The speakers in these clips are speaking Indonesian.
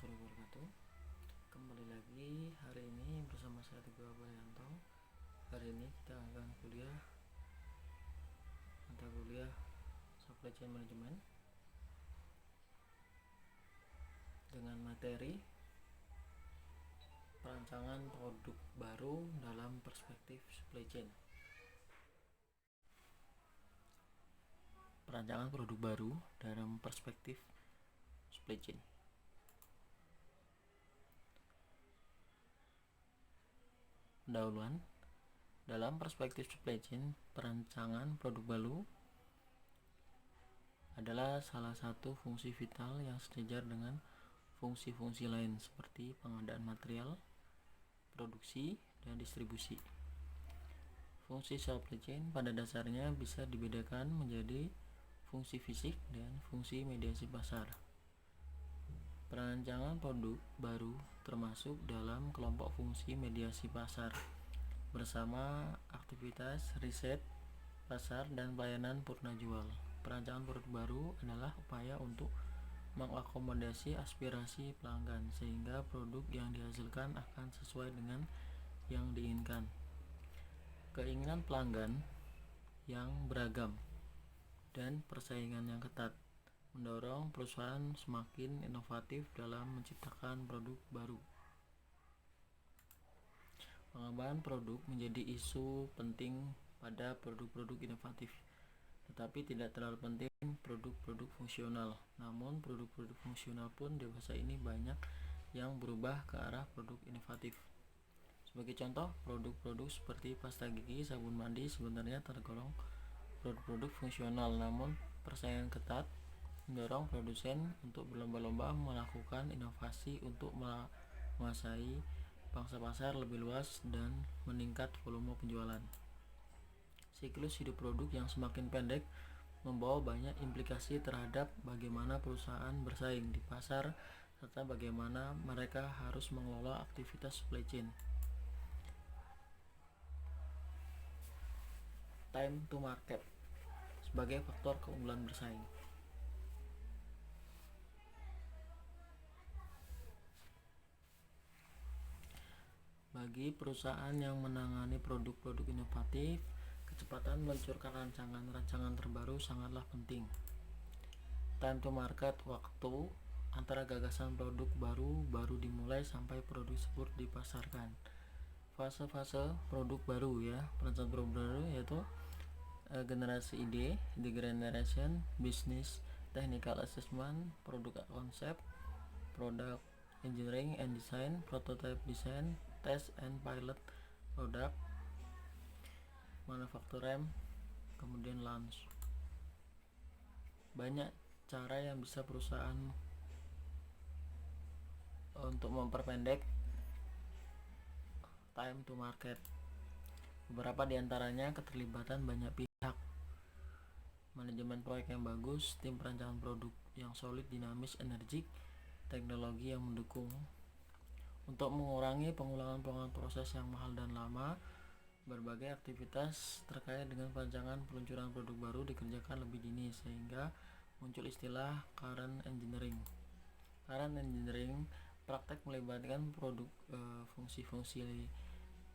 warahmatullahi wabarakatuh. Kembali lagi hari ini bersama saya Teguh Abaryanto. Hari ini kita akan mata kuliah Supply Chain Management dengan materi perancangan produk baru dalam perspektif supply chain. Perancangan produk baru dalam perspektif supply chain. Pendahuluan. Dalam perspektif supply chain, perancangan produk baru adalah salah satu fungsi vital yang sejajar dengan fungsi-fungsi lain seperti pengadaan material, produksi, dan distribusi. Fungsi supply chain pada dasarnya bisa dibedakan menjadi fungsi fisik dan fungsi mediasi pasar. Perancangan produk baru termasuk dalam kelompok fungsi mediasi pasar bersama aktivitas riset pasar dan pelayanan purna jual. Perancangan produk baru adalah upaya untuk mengakomodasi aspirasi pelanggan sehingga produk yang dihasilkan akan sesuai dengan yang diinginkan. Keinginan pelanggan yang beragam dan persaingan yang ketat mendorong perusahaan semakin inovatif dalam menciptakan produk baru. Pengembangan produk menjadi isu penting pada produk-produk inovatif, tetapi tidak terlalu penting produk-produk fungsional. Namun produk-produk fungsional pun di masa ini banyak yang berubah ke arah produk inovatif. Sebagai contoh, produk-produk seperti pasta gigi, sabun mandi sebenarnya tergolong produk-produk fungsional, namun persaingan ketat mendorong produsen untuk berlomba-lomba melakukan inovasi untuk menguasai pangsa pasar lebih luas dan meningkat volume penjualan. Siklus hidup produk yang semakin pendek membawa banyak implikasi terhadap bagaimana perusahaan bersaing di pasar serta bagaimana mereka harus mengelola aktivitas supply chain. Time to market sebagai faktor keunggulan bersaing. Bagi perusahaan yang menangani produk-produk inovatif, kecepatan meluncurkan rancangan terbaru sangatlah penting. Time to market, waktu antara gagasan produk baru dimulai sampai produk tersebut dipasarkan. Fase-fase produk baru perancangan produk baru yaitu generasi ide, the generation, business, technical assessment, product concept, product engineering and design, prototype design, test and pilot product, manufacturing, kemudian launch. Banyak cara yang bisa perusahaan untuk memperpendek time to market. Beberapa diantaranya keterlibatan banyak pihak, manajemen proyek yang bagus, tim perancangan produk yang solid, dinamis, energik, teknologi yang mendukung. Untuk mengurangi pengulangan proses yang mahal dan lama, berbagai aktivitas terkait dengan perancangan peluncuran produk baru dikerjakan lebih dini sehingga muncul istilah current engineering. Current engineering praktek melibatkan fungsi-fungsi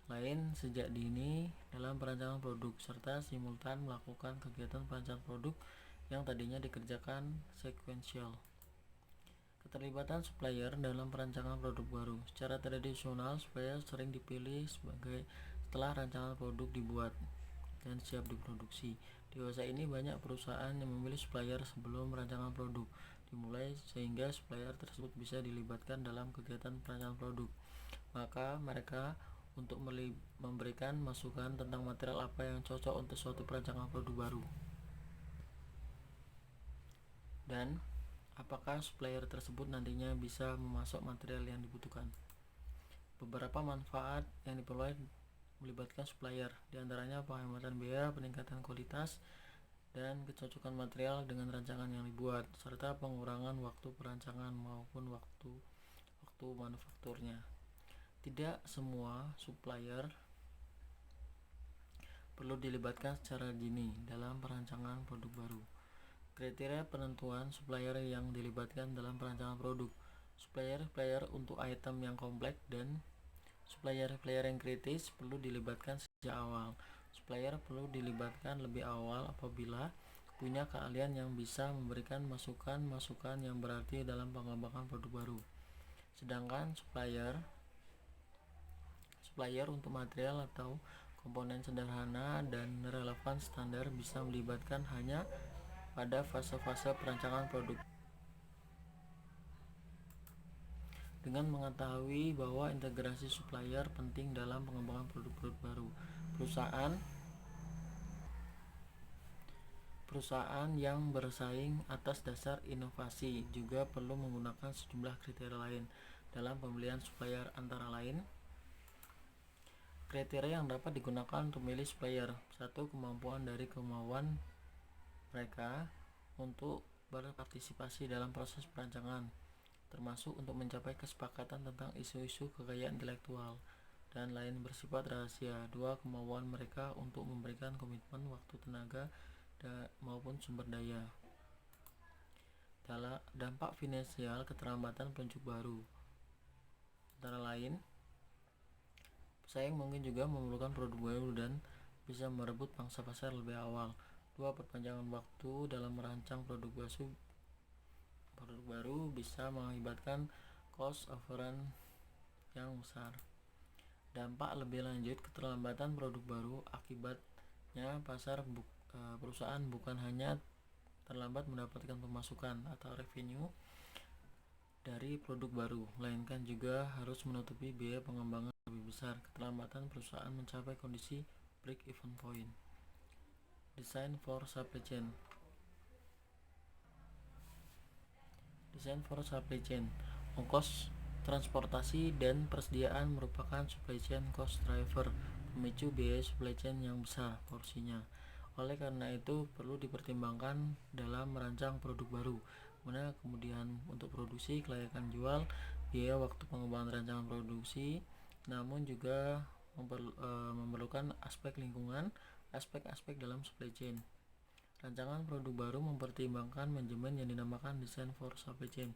lain sejak dini dalam perancangan produk serta simultan melakukan kegiatan perancangan produk yang tadinya dikerjakan sekuensial. Keterlibatan supplier dalam perancangan produk baru. Secara tradisional, supplier sering dipilih setelah rancangan produk dibuat dan siap diproduksi. Di masa ini banyak perusahaan yang memilih supplier sebelum rancangan produk dimulai sehingga supplier tersebut bisa dilibatkan dalam kegiatan perancangan produk. Maka mereka untuk memberikan masukan tentang material apa yang cocok untuk suatu perancangan produk baru. Dan apakah supplier tersebut nantinya bisa memasok material yang dibutuhkan. Beberapa manfaat yang diperoleh melibatkan supplier, diantaranya penghematan biaya, peningkatan kualitas, dan kecocokan material dengan rancangan yang dibuat, serta pengurangan waktu perancangan maupun waktu manufakturnya. Tidak semua supplier perlu dilibatkan secara dini dalam perancangan produk baru. Kriteria penentuan supplier yang dilibatkan dalam perancangan produk. Supplier untuk item yang kompleks dan supplier yang kritis perlu dilibatkan sejak awal. Supplier perlu dilibatkan lebih awal apabila punya keahlian yang bisa memberikan masukan yang berarti dalam pengembangan produk baru. Sedangkan supplier untuk material atau komponen sederhana dan relevan standar bisa melibatkan hanya pada fase-fase perancangan produk. Dengan mengetahui bahwa integrasi supplier penting dalam pengembangan produk-produk baru, perusahaan yang bersaing atas dasar inovasi juga perlu menggunakan sejumlah kriteria lain dalam pemilihan supplier, antara lain kriteria yang dapat digunakan untuk memilih supplier. 1. Kemampuan mereka untuk berpartisipasi dalam proses perancangan, termasuk untuk mencapai kesepakatan tentang isu-isu kekayaan intelektual dan lain bersifat rahasia. 2. Kemauan mereka untuk memberikan komitmen waktu, tenaga, maupun sumber daya. Dampak finansial keterlambatan petunjuk baru, antara lain pesaing mungkin juga memerlukan produk baru dan bisa merebut pangsa pasar lebih awal. 2. Perpanjangan waktu dalam merancang produk baru bisa mengakibatkan cost overrun yang besar. Dampak lebih lanjut keterlambatan produk baru akibatnya perusahaan bukan hanya terlambat mendapatkan pemasukan atau revenue dari produk baru, melainkan juga harus menutupi biaya pengembangan lebih besar. Keterlambatan perusahaan mencapai kondisi break-even point. Design for supply chain. Ongkos transportasi dan persediaan merupakan supply chain cost driver, pemicu biaya supply chain yang besar porsinya. Oleh karena itu perlu dipertimbangkan dalam merancang produk baru, mana kemudian untuk produksi, kelayakan jual, biaya waktu pengembangan rancangan produksi, namun juga memerlukan aspek lingkungan, aspek-aspek dalam supply chain. Rancangan produk baru mempertimbangkan manajemen yang dinamakan design for supply chain.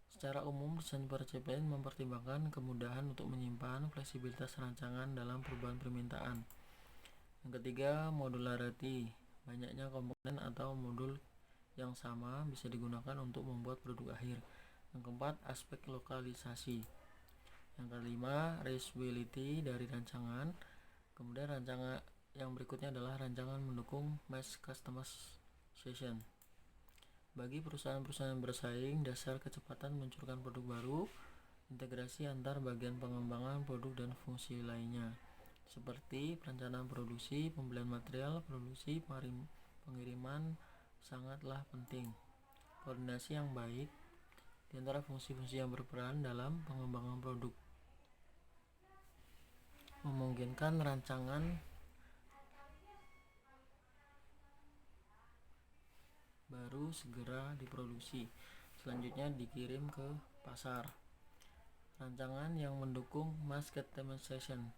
Secara umum, desain for supply chain mempertimbangkan kemudahan untuk menyimpan fleksibilitas rancangan dalam perubahan permintaan. Yang ketiga, modularity. Banyaknya komponen atau modul yang sama bisa digunakan untuk membuat produk akhir. Yang keempat, aspek lokalisasi. Yang kelima, reusability dari rancangan. Kemudian rancangan yang berikutnya adalah rancangan mendukung mass customization. Bagi perusahaan-perusahaan yang bersaing, dasar kecepatan meluncurkan produk baru, integrasi antar bagian pengembangan produk dan fungsi lainnya, seperti perencanaan produksi, pembelian material produksi, pengiriman sangatlah penting. Koordinasi yang baik di antara fungsi-fungsi yang berperan dalam pengembangan produk memungkinkan rancangan baru segera diproduksi, selanjutnya dikirim ke pasar. Rancangan yang mendukung mass customization.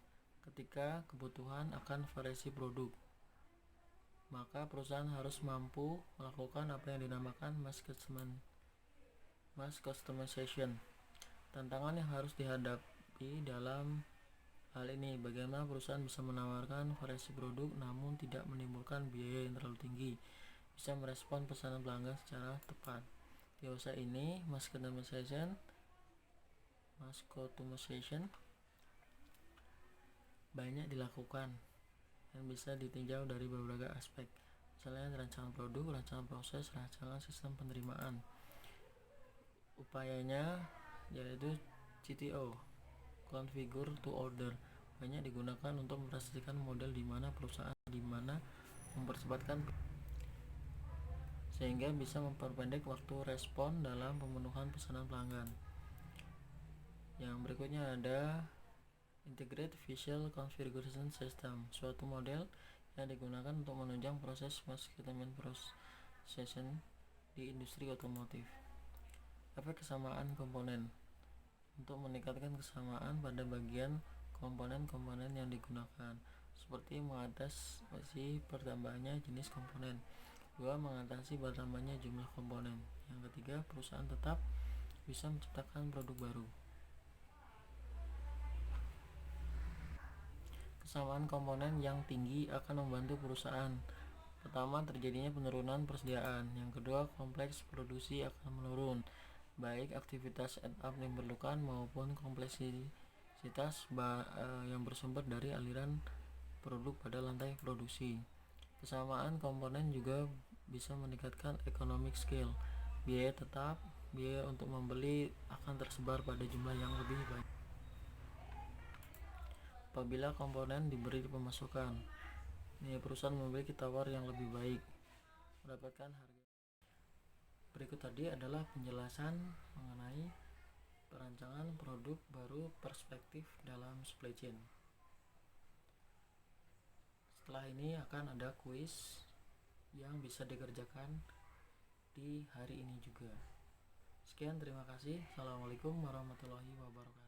Ketika kebutuhan akan variasi produk, maka perusahaan harus mampu melakukan apa yang dinamakan mass customization. Tantangan yang harus dihadapi dalam hal ini, bagaimana perusahaan bisa menawarkan variasi produk namun tidak menimbulkan biaya yang terlalu tinggi, bisa merespon pesanan pelanggan secara tepat. Di usaha ini, mass customization banyak dilakukan dan bisa ditinjau dari berbagai aspek, misalnya rancangan produk, rancangan proses, rancangan sistem penerimaan. Upayanya yaitu CTO, configure to order, banyak digunakan untuk mempresentasikan model di mana perusahaan mempercepatkan sehingga bisa memperpendek waktu respon dalam pemenuhan pesanan pelanggan. Yang berikutnya ada Integrated Visual Configuration System, suatu model yang digunakan untuk menunjang proses mass customization di industri otomotif. Efek kesamaan komponen, untuk meningkatkan kesamaan pada bagian komponen-komponen yang digunakan, seperti mengatasi bertambahnya jenis komponen. 2. Mengatasi bertambahnya jumlah komponen. Yang ketiga, perusahaan tetap bisa menciptakan produk baru. Kesamaan komponen yang tinggi akan membantu perusahaan. Pertama, terjadinya penurunan persediaan. Yang kedua, kompleks produksi akan menurun, baik aktivitas setup yang diperlukan maupun kompleksitas yang bersumber dari aliran produk pada lantai produksi. Kesamaan komponen juga bisa meningkatkan economic scale. Biaya tetap, biaya untuk membeli akan tersebar pada jumlah yang lebih banyak. Apabila komponen diberi pemasukan, perusahaan memiliki tawar yang lebih baik, mendapatkan harga. Berikut tadi adalah penjelasan mengenai perancangan produk baru perspektif dalam supply chain. Setelah ini akan ada kuis yang bisa dikerjakan di hari ini juga. Sekian, terima kasih. Assalamualaikum warahmatullahi wabarakatuh.